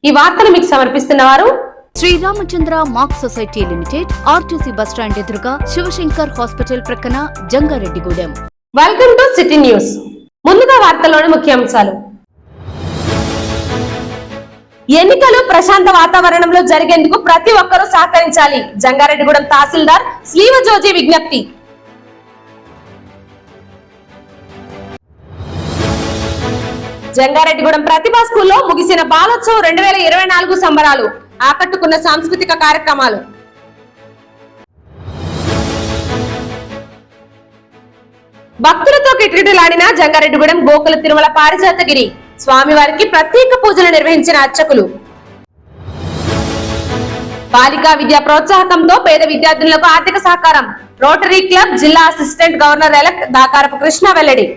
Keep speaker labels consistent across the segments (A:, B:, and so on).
A: ఈ వార్తను మీకు సమర్పిస్తున్నవారు
B: శ్రీరామచంద్ర మాక్ సొసైటీ లిమిటెడ్, ఆర్టీసీ బస్టాండ్ ఎదురుగా, శివశంకర్ హాస్పిటల్ ప్రక్కన, Jangareddygudem.
A: Welcome to city news. ముందుగా వార్తల్లోని ముఖ్యాంశాలు. ఎన్నికలు ప్రశాంత వాతావరణంలో జరిగేందుకు ప్రతి ఒక్కరూ సహకరించాలి. జంగారెడ్డిగూడెం తహసీల్దార్ శ్రీవజోజి విజ్ఞప్తి. జంగారెడ్డిగూడెం ప్రతిభా స్కూల్లో ముగిసిన బాలోత్సవ్ 2024 సంబరాలు, ఆకట్టుకున్న సాంస్కృతిక కార్యక్రమాలు. భక్తులతో కిటకిటలాడిన జంగారెడ్డిగూడెం గోకుల తిరుమల పారిజాతగిరి స్వామివారికి ప్రత్యేక పూజలు నిర్వహించిన అర్చకులు. బాలికా విద్యా ప్రోత్సాహకంతో పేద విద్యార్థులకు ఆర్థిక సహకారం. రోటరీ క్లబ్ జిల్లా assistant governor elect Dakarapu Krishna వెల్లడి.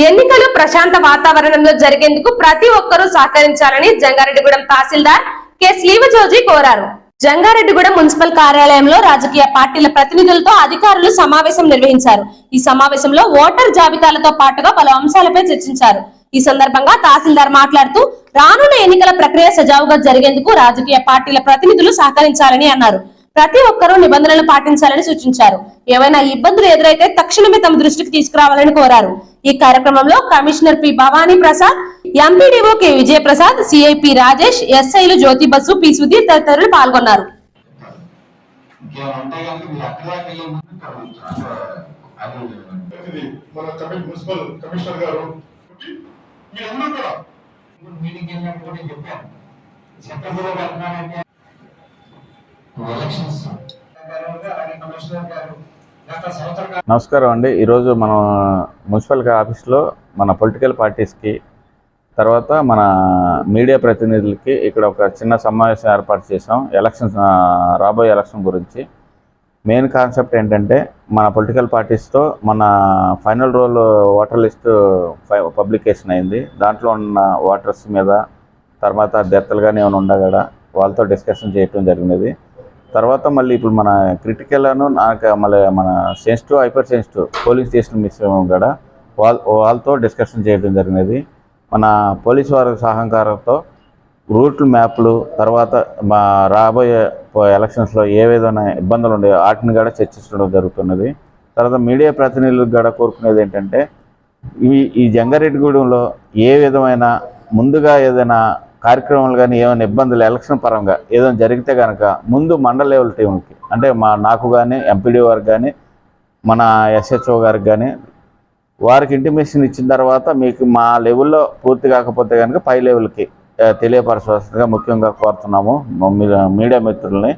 A: ఎన్నికలు ప్రశాంత వాతావరణంలో జరిగేందుకు ప్రతి ఒక్కరూ సహకరించాలని జంగారెడ్డిగూడెం తహసీల్దార్ కె శ్రీవజోజి కోరారు. జంగారెడ్డిగూడెం మున్సిపల్ కార్యాలయంలో రాజకీయ పార్టీల ప్రతినిధులతో అధికారులు సమావేశం నిర్వహించారు. ఈ సమావేశంలో ఓటర్ జాబితాలతో పాటుగా పలు అంశాలపై చర్చించారు. ఈ సందర్భంగా తహసీల్దార్ మాట్లాడుతూ రానున్న ఎన్నికల ప్రక్రియ సజావుగా జరిగేందుకు రాజకీయ పార్టీల ప్రతినిధులు సహకరించాలని అన్నారు. ప్రతి ఒక్కరూ నిబంధనలు పాటించాలని సూచించారు. ఏవైనా ఇబ్బందులు ఎదురైతే తక్షణమే తమ దృష్టికి తీసుకురావాలని కోరారు. ఈ కార్యక్రమంలో commissioner P Bhavani Prasad, MPDO K Vijay Prasad, CIP Rajesh, ఎస్ఐలు జ్యోతి బస్సు, పి సుధీర్ తదితరులు పాల్గొన్నారు.
C: నమస్కారం అండి. ఈరోజు మనం మున్సిపల్ ఆఫీస్లో మన పొలిటికల్ పార్టీస్కి, తర్వాత మన మీడియా ప్రతినిధులకి ఇక్కడ ఒక చిన్న సమావేశం ఏర్పాటు చేసాం. రాబోయే ఎలక్షన్ గురించి. మెయిన్ కాన్సెప్ట్ ఏంటంటే, మన పొలిటికల్ పార్టీస్తో మన final role voter list publication అయింది. దాంట్లో ఉన్న ఓటర్స్ మీద, తర్వాత డెత్లు కానీ ఏమైనా ఉండా కూడా వాళ్ళతో డిస్కషన్ చేయటం జరిగినది. తర్వాత మళ్ళీ ఇప్పుడు మన క్రిటికల్ మళ్ళీ మన sensitive, hyper sensitive polling station మిశ్రమం కూడా వాళ్ళతో డిస్కషన్ చేయడం జరిగినది. మన పోలీసు వారి సహకారంతో రూట్లు మ్యాప్లు, తర్వాత మా రాబోయే ఎలక్షన్స్లో ఏ విధమైన ఇబ్బందులు ఉండేవి వాటిని కూడా చర్చించడం జరుగుతున్నది. తర్వాత మీడియా ప్రతినిధులకు కూడా కోరుకునేది ఏంటంటే, ఈ జంగారెడ్డిగూడెంలో ఏ విధమైన ముందుగా ఏదైనా కార్యక్రమాలు కానీ ఏమైనా ఇబ్బందులు ఎలక్షన్ పరంగా ఏదైనా జరిగితే కనుక ముందు మండల లెవెల్ టీంకి, అంటే నాకు కానీ, ఎంపీడీ వారికి కానీ, మన ఎస్హెచ్ఓ గారికి కానీ వారికి ఇంటిమేషన్ ఇచ్చిన తర్వాత మీకు మా లెవెల్లో పూర్తి కాకపోతే కనుక పై లెవెల్కి తెలియపరచవలసిందిగా ముఖ్యంగా కోరుతున్నాము. మీడియా మిత్రుల్ని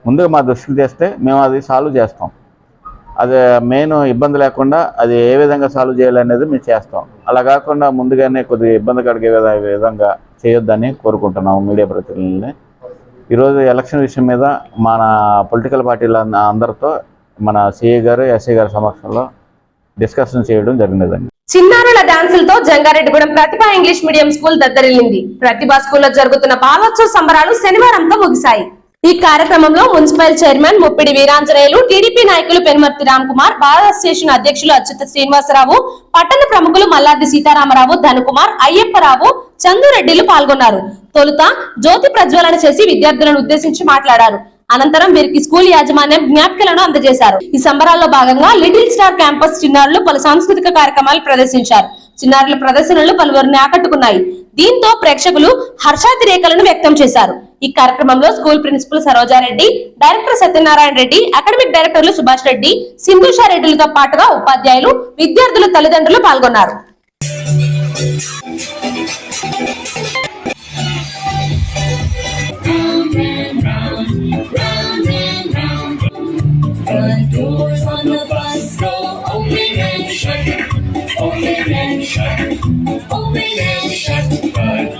C: ముందుగా మా దృష్టికి తెస్తే మేము అది సాల్వ్ చేస్తాం. అది మెయిన్ ఇబ్బంది లేకుండా అది ఏ విధంగా సాల్వ్ చేయాలనేది మేము చేస్తాం. అలా కాకుండా ముందుగానే కొద్దిగా ఇబ్బంది కలిగే విధంగా చేయొద్దని కోరుకుంటున్నాము మీడియా ప్రతినిధులని. ఈరోజు ఎలక్షన్ విషయం మీద మన పొలిటికల్ పార్టీల అందరితో మన సిఐ గారు, ఎస్ఐ గారి సమక్షంలో డిస్కషన్ చేయడం జరిగినదండి.
A: చిన్నారుల డాన్సులతో జంగారెడ్డిగూడెం ప్రతిభ ఇంగ్లీష్ మీడియం స్కూల్ దద్దరిల్లింది. ప్రతిభా స్కూల్లో జరుగుతున్న బాలోత్సవ సంబరాలు శనివారంతో ముగిశాయి. ఈ కార్యక్రమంలో municipal chairman Muppidi Veeranjaneyulu, TDP నాయకులు పెనుమర్తి రామ్ కుమార్, బార్ అసోసియేషన్ అధ్యక్షులు అచ్యుత శ్రీనివాసరావు, పట్టణ ప్రముఖులు మల్లాది సీతారామరావు, ధనుకుమార్, అయ్యప్పరావు, చందురెడ్డిలు పాల్గొన్నారు. తొలుత జ్యోతి ప్రజ్వలన చేసి విద్యార్థులను ఉద్దేశించి మాట్లాడారు. అనంతరం వీరికి స్కూల్ యాజమాన్యం జ్ఞాపికలను అందజేశారు. ఈ సంబరాల్లో భాగంగా లిటిల్ స్టార్ క్యాంపస్ చిన్నారులు పలు సాంస్కృతిక కార్యక్రమాలు ప్రదర్శించారు. చిన్నారుల ప్రదర్శనలు పలువురిని ఆకట్టుకున్నాయి. దీంతో ప్రేక్షకులు హర్షాతిరేకలను వ్యక్తం చేశారు. ఈ కార్యక్రమంలో school principal Saroja Reddy, director Satyanarayana Reddy, academic డైరెక్టర్లు సుభాష్ రెడ్డి, సింధుషారెడ్డిలతో పాటుగా ఉపాధ్యాయులు, విద్యార్థులు, తల్లిదండ్రులు పాల్గొన్నారు.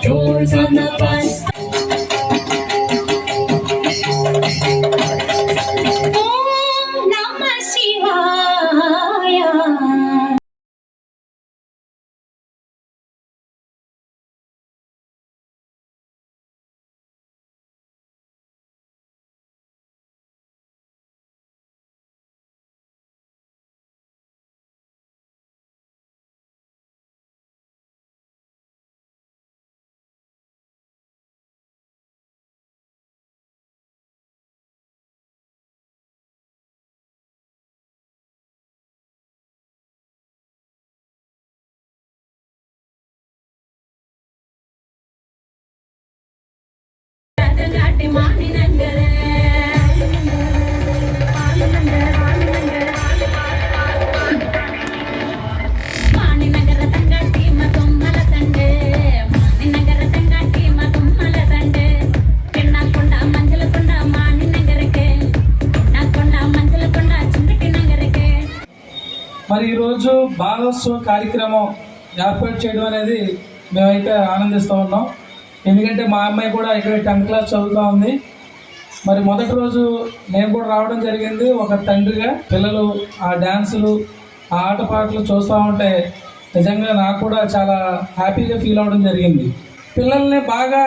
D: Doors on the bus.
E: మరి ఈరోజు బాలోత్సవ కార్యక్రమం ఏర్పాటు చేయడం అనేది మేమైతే ఆనందిస్తూ ఉన్నాం. ఎందుకంటే మా అమ్మాయి కూడా ఇక్కడ 10th క్లాస్ చదువుతూ ఉంది. మరి మొదటి రోజు నేను కూడా రావడం జరిగింది ఒక తండ్రిగా. పిల్లలు ఆ డ్యాన్సులు ఆ ఆటపాటలు చూస్తూ ఉంటే నిజంగా నాకు కూడా చాలా హ్యాపీగా ఫీల్ అవ్వడం జరిగింది. పిల్లల్ని బాగా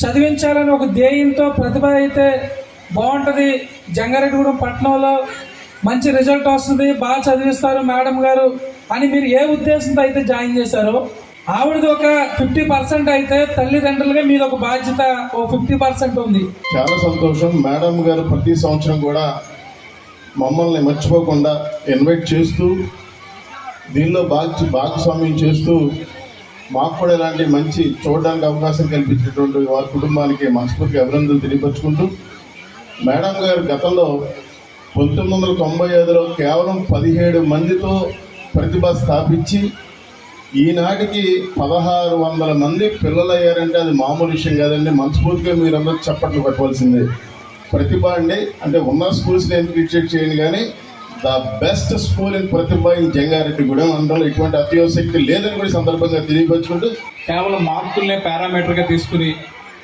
E: చదివించాలని ఒక ధ్యేయంతో ప్రతిభ అయితే బాగుంటుంది, జంగారెడ్డిగూడెం పట్టణంలో మంచి రిజల్ట్ వస్తుంది, బాగా చదివిస్తారు మేడం గారు అని మీరు ఏ ఉద్దేశంతో అయితే జాయిన్ చేశారో ఆవిడది ఒక 50% అయితే తల్లిదండ్రులుగా మీది ఒక బాధ్యత ఓ 50% ఉంది.
F: చాలా సంతోషం. మేడం గారు ప్రతి సంవత్సరం కూడా మమ్మల్ని మర్చిపోకుండా ఇన్వైట్ చేస్తూ దీనిలో భాగస్వామ్యం చేస్తూ మాకు కూడా ఇలాంటి మంచి చూడడానికి అవకాశం కల్పించినటువంటి వారి కుటుంబానికి మనస్ఫూర్తిగా అభినందనలు తెలియపరుచుకుంటూ, మేడం గారు గతంలో 1995లో కేవలం 17 మందితో ప్రతిభ స్థాపించి ఈనాటికి 1600 మంది పిల్లలు అయ్యారంటే అది మామూలు విషయం కాదండి. మనస్ఫూర్తిగా మీరందరూ చప్పట్లు పెట్టవలసిందే. ప్రతిభ అంటే ఉన్న స్కూల్స్ని నేను క్రిటికేట్ చేయను, కానీ the best school in Pratibha in Jangareddygudem. అందులో ఎటువంటి అత్యవశక్తి లేదని కూడా సందర్భంగా తెలియపరుచుకుంటూ,
G: కేవలం మార్కుల్నే పారామీటర్గా తీసుకుని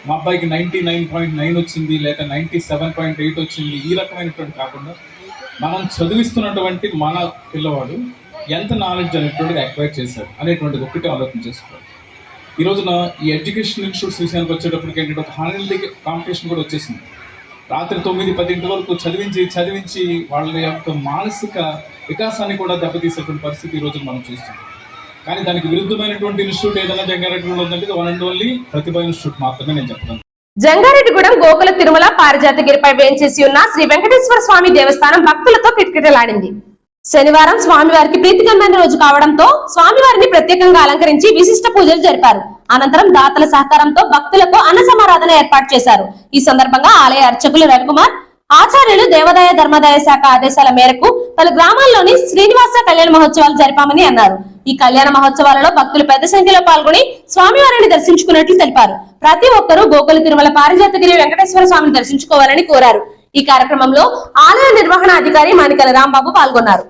G: మా అబ్బాయికి 99.9 వచ్చింది లేదా 97.8 వచ్చింది ఈ రకమైనటువంటి కాకుండా మనం చదివిస్తున్నటువంటి మన పిల్లవాడు ఎంత నాలెడ్జ్ అనేటువంటిది అక్వైర్ చేశారు అనేటువంటిది ఒకటే ఆలోచన చేసుకోవాలి. ఈ రోజున ఈ ఎడ్యుకేషన్ ఇన్స్టిట్యూట్స్ విషయానికి వచ్చేటప్పటికి ఏంటంటే ఒక హానరీ కాంపిటీషన్ కూడా వచ్చేసింది. రాత్రి 9-10 వరకు చదివించి వాళ్ళ యొక్క మానసిక వికాసాన్ని కూడా దెబ్బతీసేటువంటి పరిస్థితి ఈ రోజు మనం చూస్తున్నాం. కానీ దానికి విరుద్ధమైనటువంటి ఇన్స్టిట్యూట్ ఏదైనా జంగారెడ్డిగూడెంలో ఉందంటే one and only Pratibha institute మాత్రమే నేను చెప్తాను.
A: జంగారెడ్డిగూడెం గోకుల తిరుమల పారిజాతగిరిపై వేంచేసి ఉన్న శ్రీ వెంకటేశ్వర స్వామి దేవస్థానం భక్తులతో కిటకిటలాడింది. శనివారం స్వామివారికి ప్రీతికరమైన రోజు కావడంతో స్వామివారిని ప్రత్యేకంగా అలంకరించి విశిష్ట పూజలు జరిపారు. అనంతరం దాతల సహకారంతో భక్తులకు అన్న సమారాధన ఏర్పాటు చేశారు. ఈ సందర్భంగా ఆలయ అర్చకులు రవికుమార్, ఆచార్యులు దేవాదాయ ధర్మాదాయ శాఖ ఆదేశాల మేరకు పలు గ్రామాల్లోని శ్రీనివాస కళ్యాణ మహోత్సవాలు జరిపామని అన్నారు. ఈ కళ్యాణ మహోత్సవాలలో భక్తులు పెద్ద సంఖ్యలో పాల్గొని స్వామివారిని దర్శించుకున్నట్లు తెలిపారు. ప్రతి ఒక్కరూ గోకుల తిరుమల పారిజాతగిరి వెంకటేశ్వర స్వామిని దర్శించుకోవాలని కోరారు. ఈ కార్యక్రమంలో ఆలయ నిర్వహణ అధికారి మాణికల రాంబాబు పాల్గొన్నారు.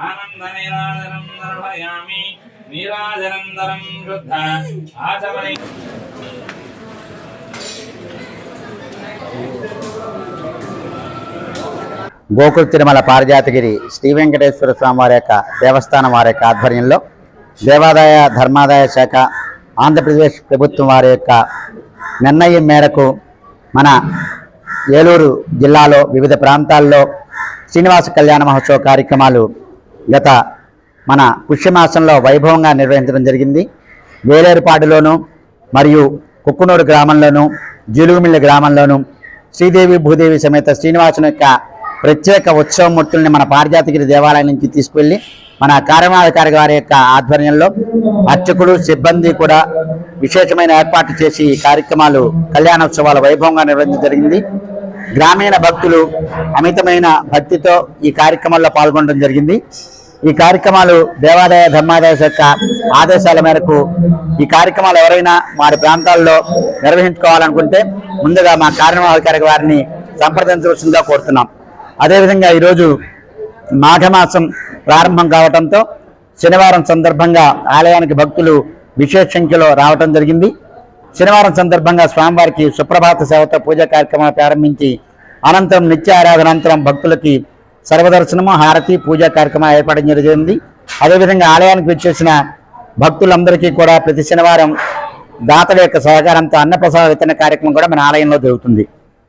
H: ఆనందనిరాజనం దర్శయామి నీరాజనందరం శుద్ధ ఆచమని.
I: గోకుల తిరుమల పారిజాతగిరి శ్రీ వెంకటేశ్వర స్వామి వారి యొక్క దేవస్థానం వారి యొక్క ఆధ్వర్యంలో దేవాదాయ ధర్మాదాయ శాఖ ఆంధ్రప్రదేశ్ ప్రభుత్వం వారి యొక్క నిర్ణయం మేరకు మన ఏలూరు జిల్లాలో వివిధ ప్రాంతాల్లో శ్రీనివాస కళ్యాణ మహోత్సవ కార్యక్రమాలు గత మన పుష్యమాసంలో వైభవంగా నిర్వహించడం జరిగింది. వేలేరుపాడులోను మరియు కుక్కునూరు గ్రామంలోను జీలుగుమిల్లి గ్రామంలోను శ్రీదేవి భూదేవి సమేత శ్రీనివాసుని యొక్క ప్రత్యేక ఉత్సవమూర్తుల్ని మన పారిజాతగిరి దేవాలయం నుంచి తీసుకువెళ్ళి మన కార్యనిర్వహణాధికారి వారి యొక్క ఆధ్వర్యంలో అర్చకులు సిబ్బంది కూడా విశేషమైన ఏర్పాటు చేసి కార్యక్రమాలు కళ్యాణోత్సవాల వైభవంగా నిర్వహించడం జరిగింది. గ్రామీణ భక్తులు అమితమైన భక్తితో ఈ కార్యక్రమాల్లో పాల్గొనడం జరిగింది. ఈ కార్యక్రమాలు దేవాదాయ ధర్మాదాయ శాఖ ఆదేశాల మేరకు ఈ కార్యక్రమాలు ఎవరైనా వారి ప్రాంతాల్లో నిర్వహించుకోవాలనుకుంటే ముందుగా మా కార్యనిర్వహణాధికారి వారిని సంప్రదించవలసిందిగా కోరుతున్నాం. అదేవిధంగా ఈరోజు మాఘమాసం ప్రారంభం కావడంతో శనివారం సందర్భంగా ఆలయానికి భక్తులు విశేష సంఖ్యలో రావడం జరిగింది. శనివారం సందర్భంగా స్వామివారికి సుప్రభాత సేవతో పూజా కార్యక్రమాలు ప్రారంభించి అనంతరం నిత్య ఆరాధనానంతరం భక్తులకి సర్వదర్శనము హారతి పూజా కార్యక్రమాలు ఏర్పాటు జరిగింది. అదేవిధంగా ఆలయానికి వచ్చేసిన భక్తులందరికీ కూడా ప్రతి శనివారం దాతల యొక్క సహకారంతో అన్నప్రసాద వితరణ కార్యక్రమం కూడా మన ఆలయంలో జరుగుతుంది.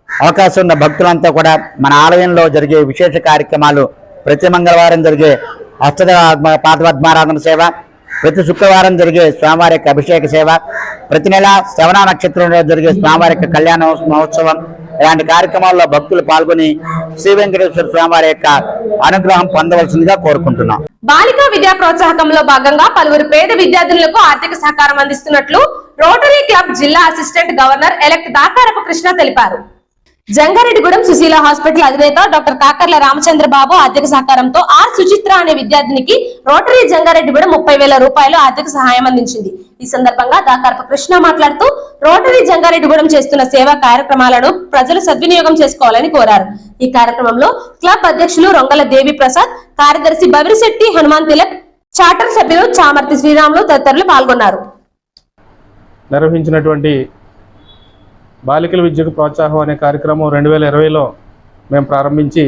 I: అవకాశం ఉన్న భక్తులంతా కూడా మన ఆలయంలో జరిగే విశేష కార్యక్రమాలు, ప్రతి మంగళవారం జరిగే పాదపద్మారాధన సేవ, ప్రతి శుక్రవారం జరిగే స్వామివారి యొక్క అభిషేక సేవ, ప్రతి నెల శ్రవణ నక్షత్రంలో జరిగే స్వామివారి యొక్క కళ్యాణ మహోత్సవం, ఇలాంటి కార్యక్రమాల్లో భక్తులు పాల్గొని శ్రీ వెంకటేశ్వర స్వామివారి యొక్క అనుగ్రహం పొందవలసిందిగా కోరుకుంటున్నాం.
A: బాలికా విద్యా ప్రోత్సాహకంలో భాగంగా పలువురు పేద విద్యార్థులకు ఆర్థిక సహకారం అందిస్తున్నట్లు రోటరీ క్లబ్ జిల్లా assistant governor elect Dakarapu Krishna తెలిపారు. జంగారెడ్డిగూడెం సుశీల హాస్పిటల్ అధినేత డాక్టర్ కాకర్ల రామచంద్రబాబు ఆర్థిక సహకారంతో ఆర్ సుచిత్ర అనే విద్యార్థినికి రోటరీ జంగారెడ్డిగూడెం 30,000 రూపాయలు ఆర్థిక సహాయం అందించింది. ఈ సందర్భంగా దాకారపు కృష్ణ మాట్లాడుతూ రోటరీ జంగారెడ్డిగూడెం చేస్తున్న సేవా కార్యక్రమాలను ప్రజలు సద్వినియోగం చేసుకోవాలని కోరారు. ఈ కార్యక్రమంలో క్లబ్ అధ్యక్షులు రొంగల దేవి ప్రసాద్, కార్యదర్శి బవిరిశెట్టి హనుమాన్ తిలక్, చార్టర్ సభ్యులు చామర్తి శ్రీరాములు తదితరులు పాల్గొన్నారు.
E: నిర్వహించినటువంటి బాలికల విద్యకు ప్రోత్సాహం అనే కార్యక్రమం 2020లో మేము ప్రారంభించి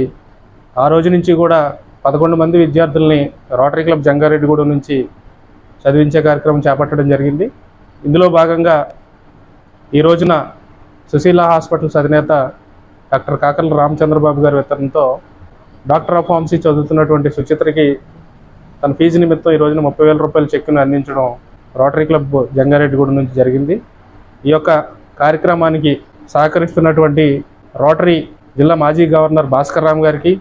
E: ఆ రోజు నుంచి కూడా 11 మంది విద్యార్థుల్ని రోటరీ క్లబ్ జంగారెడ్డిగూడెం నుంచి చదివించే కార్యక్రమం చేపట్టడం జరిగింది. ఇందులో భాగంగా ఈ రోజున సుశీల హాస్పిటల్స్ అధినేత డాక్టర్ కాకర్ల రామచంద్రబాబు గారి విత్తనంతో డాక్టర్ ఆఫ్ ఫార్మసీ చదువుతున్నటువంటి సుచిత్రకి తన ఫీజు నిమిత్తం ఈ రోజున 30,000 రూపాయల చెక్కును అందించడం రోటరీ క్లబ్ జంగారెడ్డిగూడెం నుంచి జరిగింది. ఈ యొక్క కార్యక్రమానికి సహకరిస్తున్నటువంటి రోటరీ జిల్లా మాజీ గవర్నర్ భాస్కర్ రామ్ గారికి,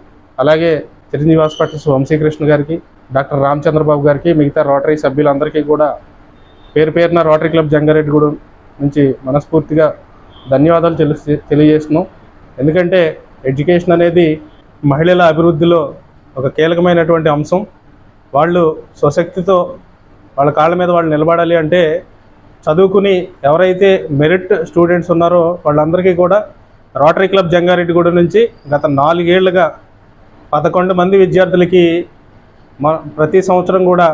E: అలాగే చిరంజీవి హాస్పిటల్స్ వంశీకృష్ణ గారికి, డాక్టర్ రామచంద్రబాబు గారికి, మిగతా రోటరీ సభ్యులందరికీ కూడా పేరు పేరున రోటరీ క్లబ్ జంగారెడ్డిగూడెం నుంచి మనస్ఫూర్తిగా ధన్యవాదాలు తెలియజేస్తున్నాం. ఎందుకంటే ఎడ్యుకేషన్ అనేది మహిళల అభివృద్ధిలో ఒక కీలకమైనటువంటి అంశం. వాళ్ళు స్వశక్తితో వాళ్ళ కాళ్ళ మీద వాళ్ళు నిలబడాలి అంటే చదువుకుని ఎవరైతే మెరిట్ స్టూడెంట్స్ ఉన్నారో వాళ్ళందరికీ కూడా రోటరీ క్లబ్ జంగారెడ్డిగూడెం నుంచి గత 4 ఏళ్లుగా 11 మంది విద్యార్థులకి ప్రతి సంవత్సరం కూడా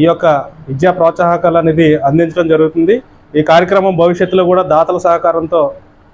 E: ఈ యొక్క విద్యా ప్రోత్సాహకాలు అనేది అందించడం జరుగుతుంది. ఈ కార్యక్రమం భవిష్యత్తులో కూడా దాతల సహకారంతో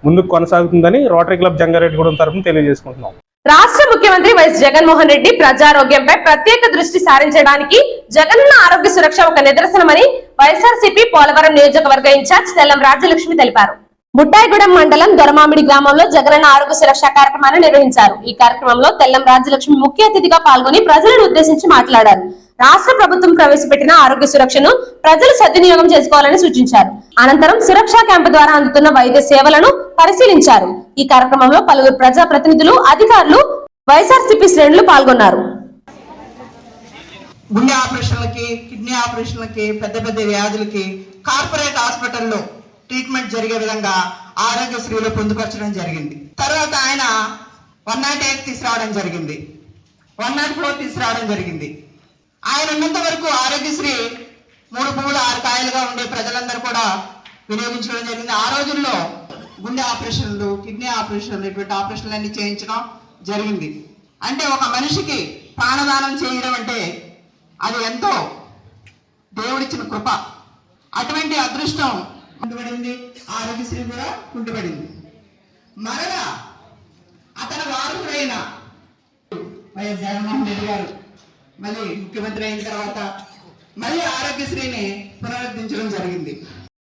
E: ముందుకు కొనసాగుతుందని రోటరీ క్లబ్ జంగారెడ్డిగూడెం తరఫున తెలియజేసుకుంటున్నాం.
A: రాష్ట్ర ముఖ్యమంత్రి వైఎస్ జగన్మోహన్ రెడ్డి ప్రజారోగ్యంపై ప్రత్యేక దృష్టి సారించడానికి జగనన్న ఆరోగ్య సురక్ష ఒక నిదర్శనమని వైఎస్ఆర్సీపీ పోలవరం నియోజకవర్గ ఇన్ఛార్జ్ తెల్లం రాజ్యలక్ష్మి తెలిపారు. బుట్టాయిగూడెం మండలం దొరమామిడి గ్రామంలో జగనన్న ఆరోగ్య సురక్ష కార్యక్రమాన్ని నిర్వహించారు. ఈ కార్యక్రమంలో తెల్లం రాజ్యలక్ష్మి ముఖ్య అతిథిగా పాల్గొని ప్రజలను ఉద్దేశించి మాట్లాడారు. రాష్ట్ర ప్రభుత్వం ప్రవేశపెట్టిన ఆరోగ్య సురక్షను ప్రజలు సద్వినియోగం చేసుకోవాలని సూచించారు. అనంతరం సురక్ష క్యాంపు ద్వారా అందుతున్న వైద్య సేవలను పరిశీలించారు. ఈ కార్యక్రమంలో పలువురు ప్రజా ప్రతినిధులు, అధికారులు, వైఎస్ఆర్సీపీ శ్రేణులు పాల్గొన్నారు.
J: గుండె ఆపరేషన్లకి, కిడ్నీ ఆపరేషన్లకి, పెద్ద పెద్ద వ్యాధులకి కార్పొరేట్ హాస్పిటల్లో ట్రీట్మెంట్ జరిగే విధంగా ఆరోగ్యశ్రీలో పొందుపరచడం జరిగింది. తర్వాత ఆయన 108 తీసుకురావడం జరిగింది, 104 తీసుకురావడం జరిగింది. ఆయన ఉన్నంత వరకు ఆరోగ్యశ్రీ 3 పువ్వులు 6 కాయలుగా ఉండే ప్రజలందరూ కూడా వినియోగించడం జరిగింది. ఆ రోజుల్లో గుండె ఆపరేషన్లు, కిడ్నీ ఆపరేషన్లు, ఇటువంటి ఆపరేషన్లన్నీ చేయించడం జరిగింది. అంటే ఒక మనిషికి ప్రాణదానం చేయడం అంటే అది ఎంతో దేవుడిచ్చిన కృప. అటువంటి అదృష్టం కుంటుపడింది, ఆరోగ్యశ్రీ కూడా కుంటుపడింది. మరలా అతని వారసుడైన వైఎస్ జగన్మోహన్ రెడ్డి గారు మళ్ళీ ముఖ్యమంత్రి అయిన తర్వాత మళ్ళీ ఆరోగ్యశ్రీని పునరుద్ధరించడం జరిగింది.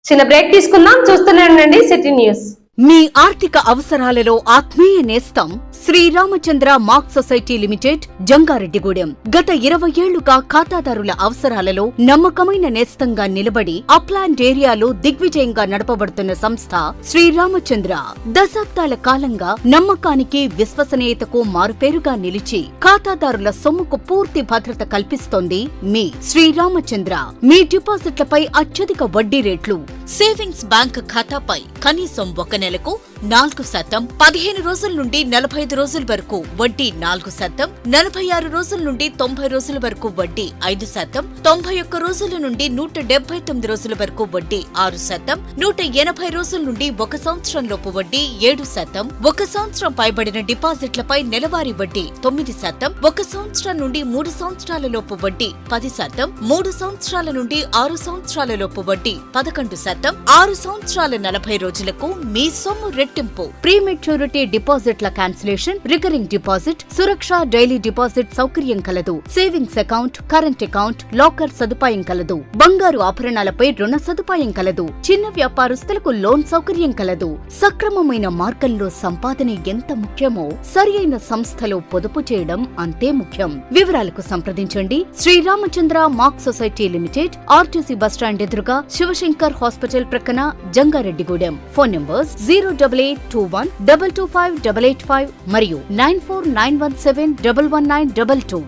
A: చిన్న బ్రేక్ తీసుకుందాం. చూస్తూనే ఉండండి సిటీ న్యూస్.
B: మీ ఆర్థిక అవసరాలలో ఆత్మీయ నేస్తం శ్రీరామచంద్ర మాక్ సొసైటీ లిమిటెడ్ జంగారెడ్డిగూడెం. గత 20 ఏళ్లుగా ఖాతాదారుల అవసరాలలో నమ్మకమైన నేస్తంగా నిలబడి అప్లాండ్ ఏరియాలో దిగ్విజయంగా నడపబడుతున్న సంస్థ శ్రీరామచంద్ర. దశాబ్దాల కాలంగా నమ్మకానికి, విశ్వసనీయతకు మారుపేరుగా నిలిచి ఖాతాదారుల సొమ్ముకు పూర్తి భద్రత కల్పిస్తోంది మీ శ్రీరామచంద్ర. మీ డిపాజిట్లపై అత్యధిక వడ్డీ రేట్లు, సేవింగ్స్ బ్యాంక్ ఖాతాపై కనీసం 1 నెలకు 4%, 15 రోజుల నుండి 45 రోజుల వరకు వడ్డీ 4%, 46 రోజుల నుండి 90 రోజుల వరకు వడ్డీ 5%, 91 రోజుల నుండి 179 రోజుల వరకు వడ్డీ 6%, 180 రోజుల నుండి 1 సంవత్సరంలోపు వడ్డీ 7%, 1 సంవత్సరం పైబడిన డిపాజిట్లపై నెలవారీ వడ్డీ 9%, 1 సంవత్సరం నుండి 3 సంవత్సరాల లోపు వడ్డీ 10%, 3 సంవత్సరాల నుండి 6 సంవత్సరాల లోపు వడ్డీ 11%, 6 సంవత్సరాల 40 రోజులకు మీ సొమ్ము రెట్టింపు. ప్రీమెచ్యూరిటీ డిపాజిట్ల క్యాన్సిలేషన్, రికరింగ్ డిపాజిట్, సురక్ష డైలీ డిపాజిట్ సౌకర్యం కలదు. Savings account, current account, locker సదుపాయం కలదు. బంగారు ఆభరణాలపై రుణ సదుపాయం కలదు. చిన్న వ్యాపారస్తులకు లోన్ సౌకర్యం కలదు. సక్రమమైన మార్గంలో సంపాదన ఎంత ముఖ్యమో సరియైన సంస్థలో పొదుపు చేయడం అంతే ముఖ్యం. వివరాలకు సంప్రదించండి Sriramachandra mark society limited, RTC bus stand ఎదురుగా, శివశంకర్ హాస్పిటల్ ప్రక్కన, జంగారెడ్డిగూడెం. ఫోన్ నంబర్స్ 08821225885 మరియు 9491711922.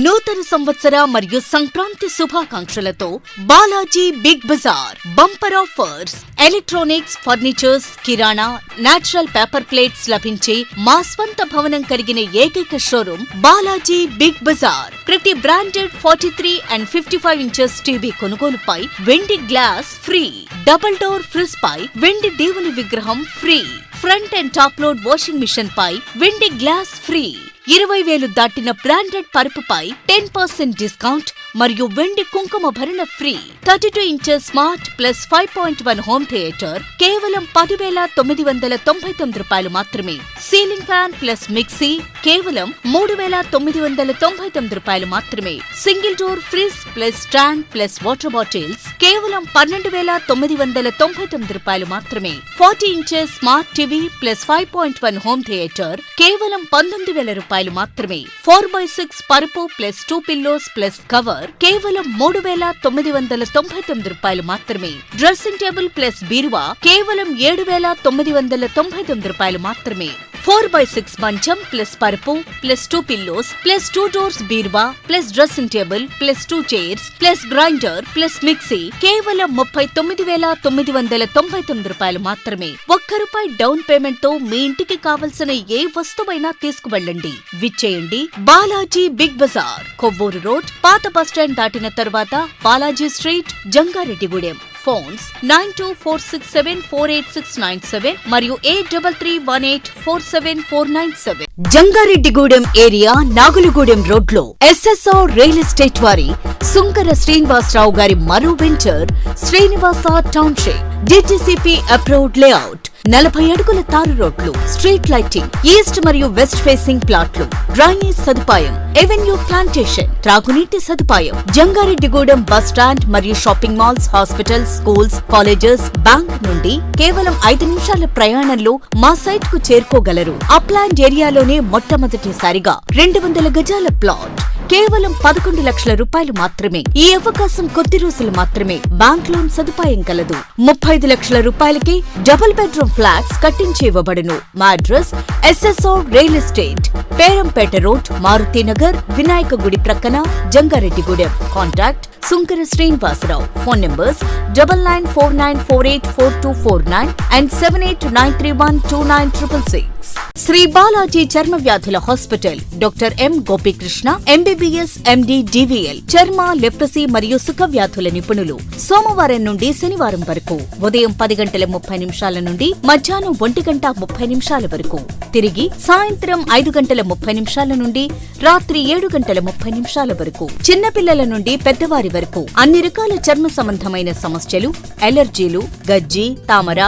B: నూతన సంవత్సర మరియు సంక్రాంతి శుభాకాంక్షలతో Balaji big bazaar bumper offers. Electronics, furnitures, కిరాణా, నేచురల్ పేపర్ ప్లేట్స్ లభించే మా స్వంత భవనం కలిగిన ఏకైక షోరూం బాలాజీ బిగ్ బజార్. ప్రతి బ్రాండెడ్ 43 and 55 ఇంచెస్ టీవీ కొనుగోలుపై వెండి glass free. Double door fridge పై వెండి దేవుని విగ్రహం free. Front and top load washing machine పై వెండి గ్లాస్ ఫ్రీ. 20,000 దాటిన బ్రాండెడ్ పరుపుపై 10% డిస్కౌంట్ మరియు వెండి కుంకుమ భరణ free. 32 inches smart plus 5.1 home theatre కేవలం 10,999 రూపాయలు మాత్రమే. సీలింగ్ ఫ్యాన్ ప్లస్ మిక్సీ కేవలం 3,999 రూపాయలు మాత్రమే. Single door fridge plus stand plus water bottles కేవలం 12,999 రూపాయలు మాత్రమే. 40 inches smart TV plus 5.1 home theatre కేవలం 19,000 రూపాయలు మాత్రమే. 4x6 పరుపు ప్లస్ 2 పిల్లోస్ ప్లస్ కవర్ కేవలం 3,999 రూపాయలు మాత్రమే. డ్రెస్సింగ్ టేబుల్ ప్లస్ బీరువా కేవలం 7,999 రూపాయలు మాత్రమే. 4x6 మంచం ప్లస్ పరుపు ప్లస్ 2 పిల్లోస్ ప్లస్ 2 డోర్స్ బీరువా plus dressing table plus 2 chairs plus grinder plus mixie కేవలం 39,999 రూపాయలు మాత్రమే. ₹1 డౌన్ పేమెంట్ తో మీ ఇంటికి కావలసిన ఏ వస్తువైనా తీసుకువెళ్ళండి. విచ్చేయండి బాలాజీ బిగ్ బజార్, కొవ్వూరు రోడ్, పాత బస్టాండ్ దాటిన తరువాత, బాలాజీ స్ట్రీట్, జంగారెడ్డిగూడెం. ఫోన్స్ 9246748697 మరియు 8331847497. జంగారెడ్డిగూడెం ఏరియా నాగులగూడెం రోడ్లో ఎస్ఎస్ఆర్ రియల్ ఎస్టేట్ వారి సుంకర శ్రీనివాసరావు గారి మరో venture Srinivasa township. DTCP approved layout, 40 అడుగుల తారు రోడ్లు, స్ట్రీట్ లైటింగ్, ఈస్ట్ మరియు వెస్ట్ ఫేసింగ్ ప్లాట్లు, డ్రైనేజ్ సదుపాయం, ఎవెన్యూ ప్లాంటేషన్, త్రాగునీటి సదుపాయం. జంగారెడ్డిగూడెం బస్ స్టాండ్ మరియు shopping malls, hospitals, schools, colleges, bank నుండి కేవలం 5 నిమిషాల ప్రయాణంలో మా సైట్ కు చేరుకోగలరు. అప్లాండ్ ఏరియాలోనే మొట్టమొదటిసారిగా 200 గజాల ప్లాట్ కేవలం 11 లక్షల రూపాయలు మాత్రమే. ఈ అవకాశం కొద్ది రోజులు మాత్రమే. బ్యాంక్ లోన్ సదుపాయం కలదు. 35 లక్షల రూపాయలకి డబుల్ బెడ్రూమ్ ఫ్లాట్స్ కట్టించి ఇవ్వబడును. మా address SSR real estate, Perampeta road, Marutinagar, Vinayaka గుడి ప్రక్కన, Jangareddygudem. Contact Sunkara Srinivasarao. Phone numbers 9949484249 and 7893129666. Sri Balaji చర్మ వ్యాధుల hospital, doctor M Gopikrishna, MBBS, MD, DVL, చర్మ, లెప్రసీ మరియు సుఖ వ్యాధుల నిపుణులు. సోమవారం నుండి శనివారం వరకు ఉదయం 10:30 నుండి మధ్యాహ్నం 1:30 వరకు, తిరిగి సాయంత్రం 5:30 నుండి రాత్రి 7:30 వరకు. చిన్నపిల్లల నుండి పెద్దవారి వరకు అన్ని రకాల చర్మ సంబంధమైన సమస్యలు, ఎలర్జీలు, గజ్జి, తామర,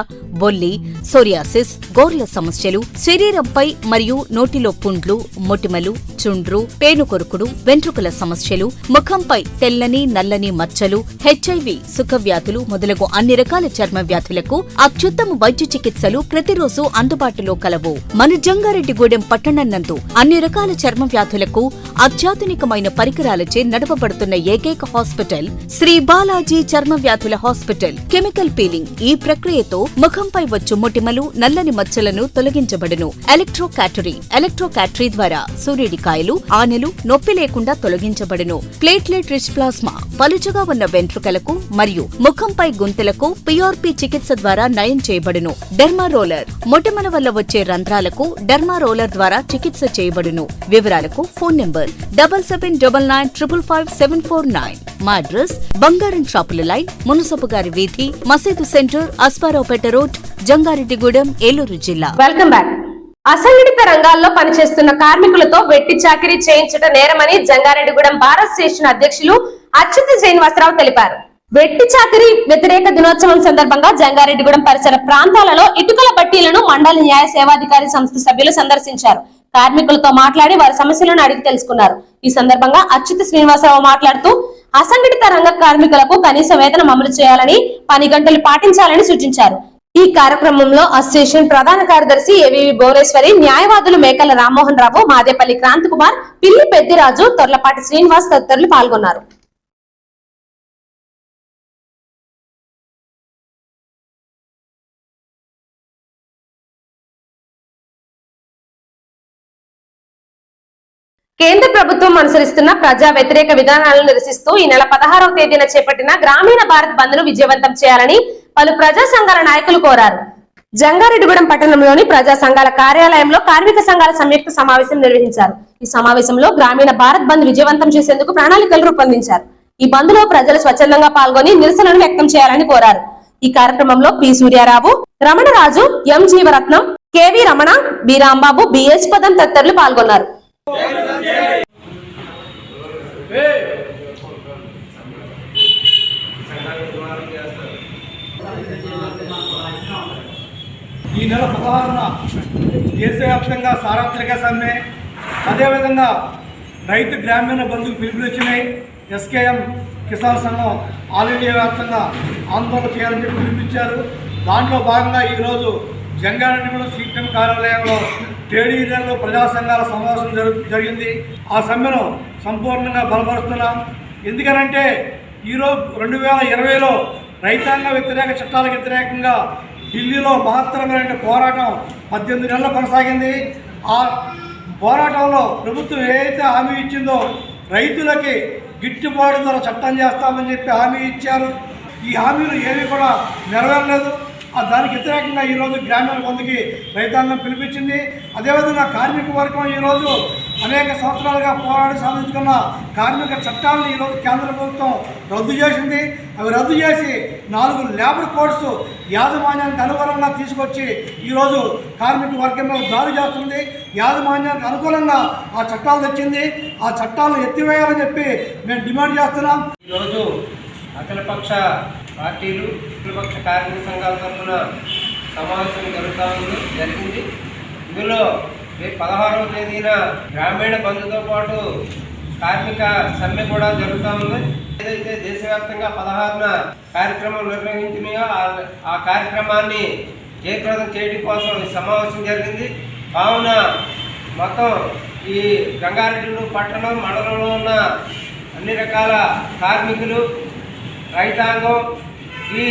B: బొల్లి, సోరియాసిస్, గోర్ల సమస్యలు, శరీరంపై మరియు నోటిలో పుండ్లు, మొటిమలు, చుండ్రు, పేనుకొరుకుడు, వెంట్రుకల సమస్యలు, ముఖంపై తెల్లని, నల్లని మచ్చలు, హెచ్ఐవి, సుఖవ్యాధులు మొదలగు అన్ని రకాల చర్మ వ్యాధులకు అత్యుత్తమ వైద్య చికిత్సలు ప్రతిరోజు అందుబాటులో కలవు. మన జంగారెడ్డిగూడెం పట్టణం నందు అన్ని రకాల చర్మ వ్యాధులకు అత్యాధునికమైన పరికరాలచే నడపబడుతున్న ఏకైక హాస్పిటల్ శ్రీ బాలాజీ చర్మ వ్యాధుల హాస్పిటల్. కెమికల్ పీలింగ్ ఈ ప్రక్రియతో ముఖంపై వచ్చు మొటిమలు, నల్లని మచ్చలను తొలగించబడును. ఎలక్ట్రోకాటరీ ద్వారా సూర్యుడికాయలు, ఆనెలు నొప్పి లేకుండా తొలగించబడును. ప్లేట్లెట్ రిచ్ ప్లాస్మా పలుచగా ఉన్న వెంట్రుకలకు మరియు ముఖంపై గుంతలకు పిఆర్పి చికిత్స ద్వారా నయం చేయబడును. డెర్మా రోలర్ మొటిమల వల్ల వచ్చే రంధ్రాలకు డెర్మా రోలర్ ద్వారా చికిత్స చేయబడును. వివరాలకు ఫోన్ నంబర్ 7799555749. మా అడ్రస్ బంగారం షాపుల లైన్, మునసపు గారి వీధి, మసీదు సెంటర్, అస్పారావుపేట రోడ్, జంగారెడ్డిగూడెం, ఏలూరు జిల్లా.
A: Welcome back. అసంఘటిత రంగాల్లో పనిచేస్తున్న కార్మికులతో వెట్టి చాకిరీ చేయించడం నేరమని జంగారెడ్డిగూడెం భారత్ స్టేషన్ అధ్యక్షులు అచ్యుత శ్రీనివాసరావు తెలిపారు. వెట్టి చాకిరీ వ్యతిరేక దినోత్సవం సందర్భంగా జంగారెడ్డిగూడెం పరిసర ప్రాంతాలలో ఇటుకల బట్టీలను మండల న్యాయ సేవాధికారి సంస్థ సభ్యులు సందర్శించారు. కార్మికులతో మాట్లాడి వారి సమస్యలను అడిగి తెలుసుకున్నారు. ఈ సందర్భంగా అచ్యుత శ్రీనివాసరావు మాట్లాడుతూ అసంఘటిత రంగ కార్మికులకు కనీస వేతనం అమలు చేయాలని, పని గంటలు పాటించాలని సూచించారు. ఈ కార్యక్రమంలో అసోసియేషన్ ప్రధాన కార్యదర్శి ఏవివి భువనేశ్వరి, న్యాయవాదులు మేకల రామ్మోహన్ రావు, మాదేపల్లి క్రాంతి కుమార్, పిల్లి పెద్దిరాజు, తొర్లపాటి శ్రీనివాస్ తదితరులు పాల్గొన్నారు. కేంద్ర ప్రభుత్వం అనుసరిస్తున్న ప్రజా వ్యతిరేక విధానాలను నిరసిస్తూ ఈ నెల 16వ తేదీన చేపట్టిన గ్రామీణ భారత్ బంద్ ను విజయవంతం చేయాలని పలు ప్రజా సంఘాల నాయకులు కోరారు. జంగారెడ్డిగూడెం పట్టణంలోని ప్రజా సంఘాల కార్యాలయంలో కార్మిక సంఘాల సంయుక్త సమావేశం నిర్వహించారు. ఈ సమావేశంలో గ్రామీణ భారత్ బంద్ విజయవంతం చేసేందుకు ప్రణాళికలు రూపొందించారు. ఈ బంద్ లో ప్రజలు స్వచ్ఛందంగా పాల్గొని నిరసనలు వ్యక్తం చేయాలని కోరారు. ఈ కార్యక్రమంలో P Suryarao, Ramanaraju, M Jeevaratnam, KV Ramana, B Rambabu, BS Padam తదితరులు పాల్గొన్నారు.
K: ఈ నెల 16న దేశవ్యాప్తంగా సార్వత్రిక సమ్మె, అదేవిధంగా రైతు గ్రామీణ బంధుకు పిలుపునిచ్చినాయి. ఎస్కేఎం కిసాన్ సంఘం ఆల్ ఇండియా వ్యాప్తంగా ఆందోళన చేయాలని చెప్పి పిలిపించారు. దాంట్లో భాగంగా ఈరోజు జంగారెడ్డిగూడెం సిపిఎం కార్యాలయంలో ట్రేడ్ యూనియన్లు ప్రజా సంఘాల సమావేశం జరిగింది. ఆ సమ్మెను సంపూర్ణంగా బలపరుస్తున్నాం. ఎందుకనంటే ఈరోజు 2020లో రైతాంగ వ్యతిరేక చట్టాలకు వ్యతిరేకంగా ఢిల్లీలో మహత్తరమైన పోరాటం 18 నెలలు కొనసాగింది. ఆ పోరాటంలో ప్రభుత్వం ఏదైతే హామీ ఇచ్చిందో రైతులకి గిట్టుబాటు ధర చట్టం చేస్తామని చెప్పి హామీ ఇచ్చారు. ఈ హామీలు ఏమీ కూడా నెరవేరలేదు. దానికి వ్యతిరేకంగా ఈరోజు గ్రామీణ బంధుకి రైతాంగం పిలిపించింది. అదేవిధంగా కార్మిక వర్గం ఈరోజు అనేక సంవత్సరాలుగా పోరాడి సాధించుకున్న కార్మిక చట్టాలను ఈరోజు కేంద్ర ప్రభుత్వం రద్దు చేసింది. అవి రద్దు చేసి 4 లేబర్ కోడ్స్ యాజమాన్యానికి అనుకూలంగా తీసుకొచ్చి ఈరోజు కార్మిక వర్గం మీద దాడి చేస్తుంది. యాజమాన్యానికి అనుకూలంగా ఆ చట్టాలు తెచ్చింది. ఆ చట్టాలను ఎత్తివేయాలని చెప్పి మేము డిమాండ్ చేస్తున్నాం.
L: ఈరోజు అఖిలపక్ష పార్టీలు, అఖిలపక్ష కార్మిక సంఘాల తరఫున సమావేశం జరిగింది. ఇందులో రేపు 16వ తేదీన గ్రామీణ బంధుతో పాటు కార్మిక సమ్మె కూడా జరుగుతూ ఉంది. ఏదైతే దేశవ్యాప్తంగా 16న కార్యక్రమం నిర్వహించినాయో ఆ కార్యక్రమాన్ని జయప్రదం చేయడం కోసం ఈ సమావేశం జరిగింది. కావున మొత్తం ఈ జంగారెడ్డిగూడెం పట్టణం మండలంలో ఉన్న అన్ని రకాల కార్మికులు, రైతాంగం ఈ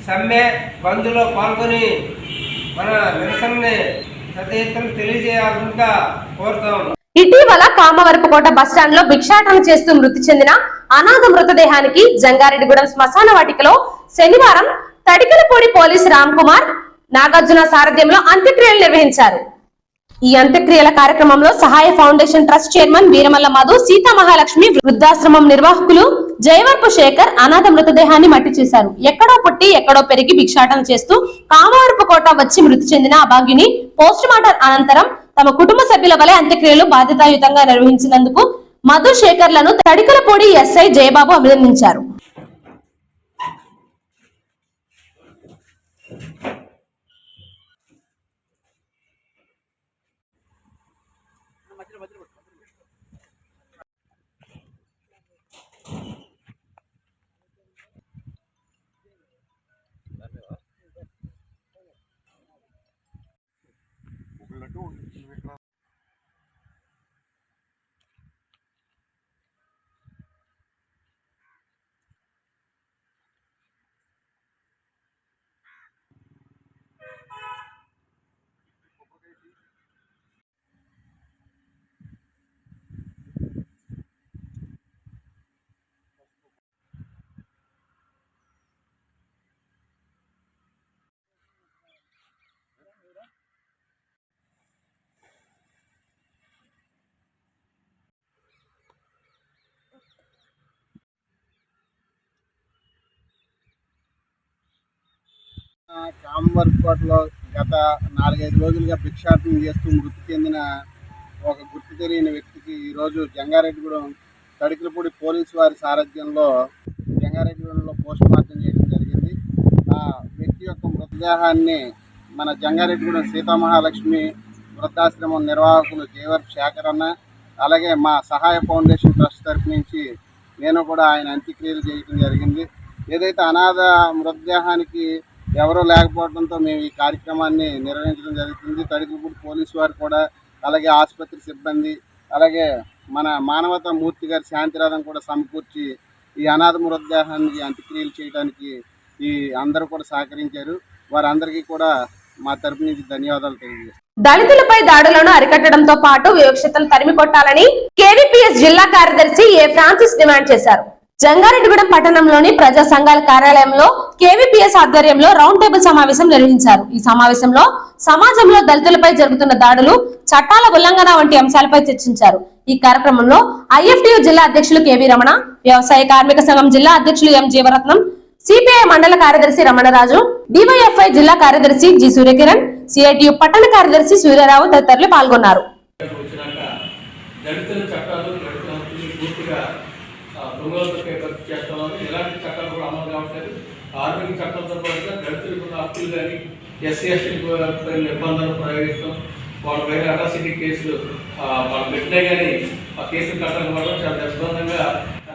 L: సమ్మె బంద్లో పాల్గొని మన నిరసనని పెద్ద ఎత్తున తెలియజేయాలని కోరుతా ఉన్నాం.
A: ఇటీవల కామవరపుకోట బస్టాండ్ లో భిక్షాటన చేస్తూ మృతి చెందిన అనాథ మృతదేహానికి జంగారెడ్డిగూడెం శ్మశాన వాటికలో శనివారం తడికలపూడి పోలీసు రామ్ కుమార్, నాగార్జున సారథ్యంలో అంత్యక్రియలు నిర్వహించారు. ఈ అంత్యక్రియల కార్యక్రమంలో Sahaya foundation trust chairman Veeramalla Madhu, Seetha Mahalakshmi వృద్ధాశ్రమం నిర్వాహకులు జయవర్పు శేఖర్ అనాథ మృతదేహాన్ని మట్టి చేశారు. ఎక్కడో పుట్టి ఎక్కడో పెరిగి భిక్షాటన చేస్తూ కామవరపుకోట వచ్చి మృతి చెందిన అభాగ్యుని పోస్ట్ మార్టం అనంతరం తమ కుటుంబ సభ్యుల వలె అంత్యక్రియలు బాధ్యతాయుతంగా నిర్వహించినందుకు మధు, శేఖర్లను తడికలపూడి ఎస్ఐ జయబాబు అభినందించారు.
M: కామవరపుకోటలో గత 4-5 రోజులుగా భిక్షాటన చేస్తూ మృతి చెందిన ఒక గుర్తు తెలియని వ్యక్తికి ఈరోజు జంగారెడ్డిగూడెం తడికలపూడి పోలీసు వారి సారథ్యంలో జంగారెడ్డిగూడెంలో పోస్ట్ మార్టం చేయడం జరిగింది. ఆ వ్యక్తి యొక్క మృతదేహాన్ని మన జంగారెడ్డిగూడెం సీతామహాలక్ష్మి వృద్ధాశ్రమం నిర్వాహకులు జేవర్ శేఖర్ అన్న, అలాగే మా సహాయ ఫౌండేషన్ ట్రస్ట్ తరఫు నుంచి నేను కూడా ఆయన అంత్యక్రియలు చేయడం జరిగింది. ఏదైతే అనాథ మృతదేహానికి ఎవరూ లేకపోవడంతో మేము ఈ కార్యక్రమాన్ని నిర్వహించడం జరుగుతుంది. తడికలపూడి పోలీసు వారు కూడా, అలాగే ఆసుపత్రి సిబ్బంది, అలాగే మన మానవతా మూర్తి గారి శాంతిరాధం కూడా సమకూర్చి ఈ అనాథ మృతదేహానికి అంత్యక్రియలు చేయడానికి ఈ అందరూ కూడా సహకరించారు. వారందరికీ కూడా మా తరపు నుంచి ధన్యవాదాలు తెలియజేస్తాం.
A: దళితులపై దాడులను అరికట్టడంతో పాటు వివక్షతను తరిమి కొట్టాలని కేవీపీఎస్ జిల్లా కార్యదర్శి ఏ ఫ్రాన్సిస్ డిమాండ్ చేశారు. జంగారెడ్డిగూడెం పట్టణంలోని ప్రజా సంఘాల కార్యాలయంలో కేవీపీఎస్ ఆధ్వర్యంలో రౌండ్ టేబుల్ సమావేశం నిర్వహించారు. ఈ సమావేశంలో సమాజంలో దళితులపై జరుగుతున్న దాడులు, చట్టాల ఉల్లంఘన వంటి అంశాలపై చర్చించారు. ఈ కార్యక్రమంలో ఐఎఫ్టియు జిల్లా అధ్యక్షులు కేవీ రమణ, వ్యవసాయ కార్మిక సంఘం జిల్లా అధ్యక్షులు ఎం జీవరత్నం, సిపిఐ మండల కార్యదర్శి రమణరాజు, డివైఎఫ్ఐ జిల్లా కార్యదర్శి జి సూర్యకిరణ్, సిఐటియు పట్టణ కార్యదర్శి సూర్యరావు తదితరులు పాల్గొన్నారు.
G: ఎలాంటి చట్టాలు కూడా అమలు కావట్లేదు. ఆర్మీ చట్టంతో పాటుగా దళితులకు ఉన్న హక్కులు కానీ, ఎస్సీ ఎస్టీలకు నిర్బంధాలు ప్రయోగిస్తాం, వాళ్ళ పైన అట్రాసిటీ కేసులు వాళ్ళు పెట్టినా కానీ ఆ కేసులు కట్టడం వల్ల చాలా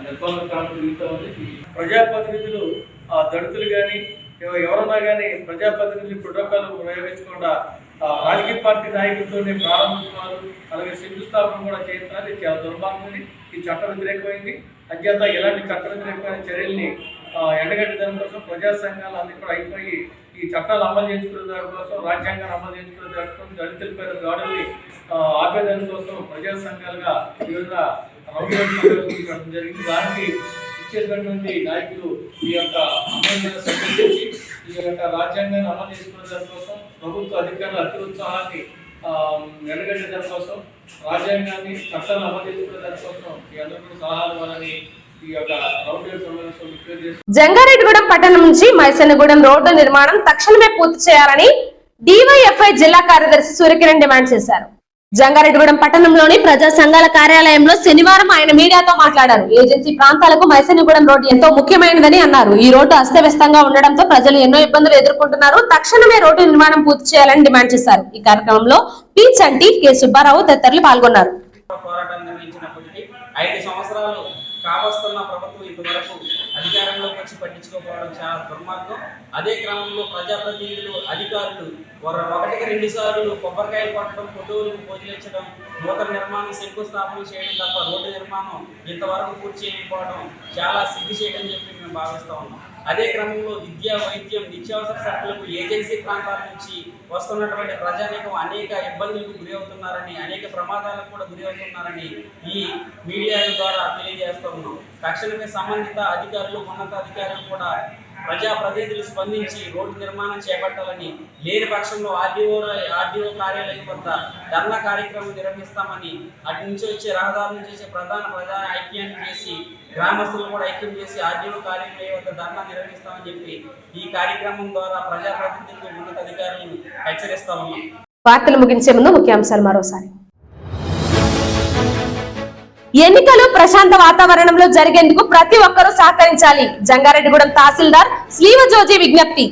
G: నిర్బంధం కావడం జరుగుతూ ఉంది. ప్రజాప్రతినిధులు దళితులు కానీ ఎవరన్నా కానీ ప్రజాప్రతినిధులు ప్రోటోకాల్ ప్రయోగించకుండా రాజకీయ పార్టీ నాయకులతోనే ప్రారంభించారు, అలాగే శంకుస్థాపన కూడా చేస్తున్నారు. ఇది చాలా దుర్మార్గమైంది. ఈ చట్ట వ్యతిరేకమైంది. అంచేత ఇలాంటి చట్ట వ్యతిరేకమైన చర్యల్ని ఎండగట్టడం కోసం ప్రజా సంఘాలు అన్ని కూడా అయిపోయి ఈ చట్టాలు అమలు చేసుకునే దానికోసం, రాజ్యాంగాన్ని అమలు చేసుకునే దానికోసం, దళితులపై దాడుల్ని ఆపేదాని కోసం ప్రజా సంఘాలుగా వివిధ రౌండ్ జరిగింది. దానికి ఇచ్చేటటువంటి నాయకులు ఈ యొక్క అమలు సంబంధించి ఈ యొక్క రాజ్యాంగాన్ని అమలు చేసుకునే దానికోసం, ప్రభుత్వ అధికారుల అత్యుత్సాహాన్ని ఎండగట్టడం కోసం, రాజ్యాంగాన్ని చట్టాలు అమలు చేసుకునే దానికోసం ఈ అందరికీ సలహాలు ఇవ్వాలని
A: జంగారెడ్డిగూడెం పట్టణం నుంచి మైసన్నగూడెం రోడ్డు నిర్మాణం తక్షణమే పూర్తి చేయాలని డివైఎఫ్ఐ జిల్లా కార్యదర్శి సూర్యకిరణ్ డిమాండ్ చేశారు. జంగారెడ్డిగూడెం పట్టణంలోని ప్రజా సంఘాల కార్యాలయంలో శనివారం ఆయన మీడియాతో మాట్లాడారు. ఏజెన్సీ ప్రాంతాలకు మైసన్నగూడెం రోడ్డు ఎంతో ముఖ్యమైనదని అన్నారు. ఈ రోడ్డు అస్తవ్యస్తంగా ఉండడంతో ప్రజలు ఎన్నో ఇబ్బందులు ఎదుర్కొంటున్నారు. తక్షణమే రోడ్డు నిర్మాణం పూర్తి చేయాలని డిమాండ్ చేశారు. ఈ కార్యక్రమంలో పి చంటి, కె సుబ్బారావు తదితరులు పాల్గొన్నారు.
H: 5 సంవత్సరాలు కావస్తున్న ప్రభుత్వం ఇంతవరకు అధికారంలోకి వచ్చి పట్టించుకోకపోవడం చాలా దుర్మార్గం. అదే క్రమంలో ప్రజాప్రతినిధులు, అధికారులు 1కి 2 సార్లు కొబ్బరికాయలు కొట్టడం, ఫోటోలకు పూజలించడం, నూతన నిర్మాణం శంకుస్థాపన చేయడం తప్ప రోడ్డు నిర్మాణం ఇంతవరకు పూర్తి చేయకపోవడం చాలా సిగ్గు చేయడం చెప్పి మేము భావిస్తూ ఉన్నాం. అదే క్రమంలో విద్య, వైద్యం, నిత్యావసర సరుకులకు ఏజెన్సీ ప్రాంతాల నుంచి వస్తున్నటువంటి ప్రజానీకం అనేక ఇబ్బందులకు గురి అవుతున్నారని, అనేక ప్రమాదాలకు కూడా గురి అవుతున్నారని ఈ మీడియా ద్వారా తెలియజేస్తూ ఉన్నాం. తక్షణమే సంబంధిత అధికారులు, ఉన్నతాధికారులు కూడా ప్రజాప్రతినిధులు స్పందించి రోడ్డు నిర్మాణం చేపట్టాలని, లేని పక్షంలో ఆర్డీఓ కార్యాలయం వద్ద ధర్నా కార్యక్రమం నిర్వహిస్తామని, అటు నుంచి వచ్చే రహదారి నుంచి వచ్చే ప్రజా ఐక్యాన్ని చేసి గ్రామస్తులను కూడా ఐక్యం చేసి ఆర్డీఓ కార్యాలయం వద్ద ధర్నా నిర్వహిస్తామని చెప్పి ఈ కార్యక్రమం ద్వారా ప్రజాప్రతినిధులు, ఉన్నతాధికారులను హెచ్చరిస్తా ఉన్నాం.
A: వార్తలు ముగించే ముందు ముఖ్యాంశాలు మరోసారి. ఎన్నికలు ప్రశాంత వాతావరణంలో జరిగేందుకు ప్రతి ఒక్కరూ సహకరించాలి. జంగారెడ్డిగూడెం తహసీల్దార్ శ్రీవజోజి విజ్ఞప్తి.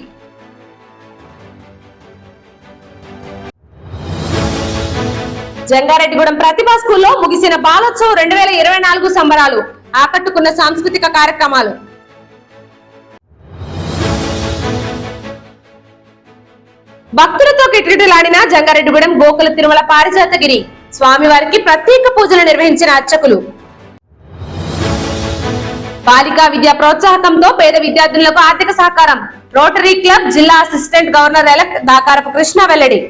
A: జంగారెడ్డిగూడెం ప్రతిభా స్కూల్లో ముగిసిన బాలోత్సవ్ 2024 సంబరాలు, ఆకట్టుకున్న సాంస్కృతిక కార్యక్రమాలు. భక్తులతో కిటకిటలాడిన జంగారెడ్డిగూడెం గోకుల తిరుమల పారిజాతగిరి స్వామివారికి ప్రత్యేక పూజలు నిర్వహించిన అర్చకులు. బాలికా విద్యా ప్రోత్సాహకంతో పేద విద్యార్థులకు ఆర్థిక సహకారం. రోటరీ క్లబ్ జిల్లా assistant governor elect Dakarapu Krishna వెల్లడి.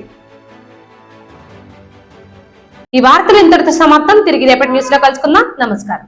A: ఈ వార్తలు ఇంతటితో సమాప్తం. తిరిగి రేపటి న్యూస్ లో కలుసుకుందాం. నమస్కారం.